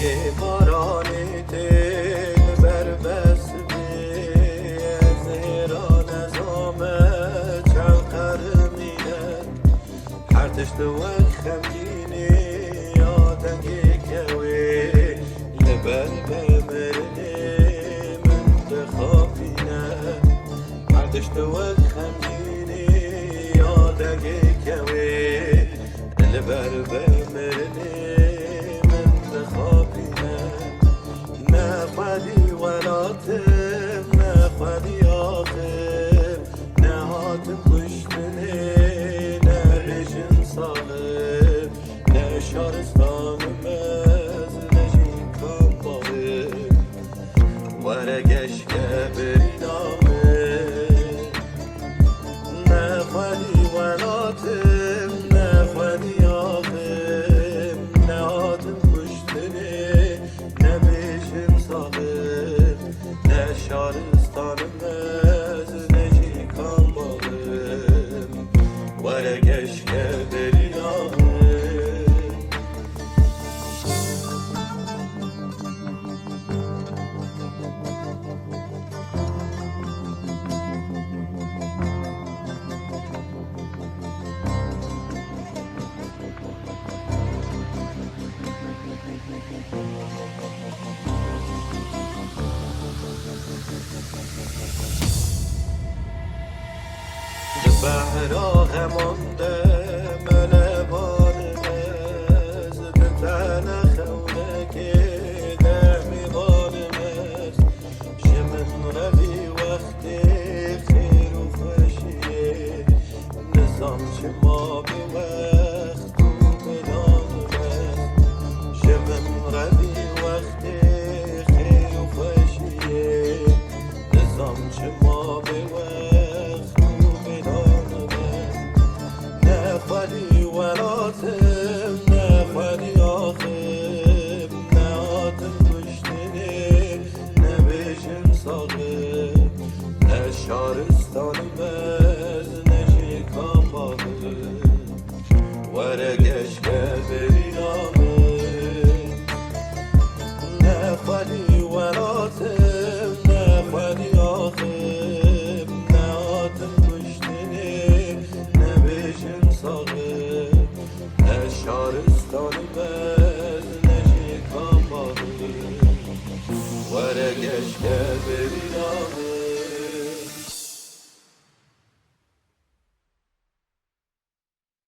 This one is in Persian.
یه بارانی دل بر بس زهرا نظامه چند قرمینه هر تشت وقت خمگینی یادنگی کوی لبل بمرنی منتخابینه هر تشت وقت خمگینی یادنگی کوی لبل بمرنی نخوادی ولاتم نخوادی آخر نهاتم کشتنی نه رژن صاحب نه شارستانم از نجین کام باقر ورگش که بری نامه نخوادی ولاتم نخوادی آخر نهاتم کشتنی شارستانم از نجی کام باقم ورگش که بری نامه بحرا غمانده من بارمز دتن خونه که دمی بارمز شمن روی وقتی خیر و خوشیه نظام شما بی وقت و بدانمز شمن روی وقتی خیر و خوشیه نظام شما بی وقت نخوادی ولاتم نخوادی آخم نهاتم کشتنی نبیشم ساقم نه شارستانم از نجی کام باقم ورگش که بری نامه نخوادی ولاتم نخوادی آخم نهاتم کشتنی نبیشم ساقم نه شارستانم از نجی کام باقم ورگش که بری نامه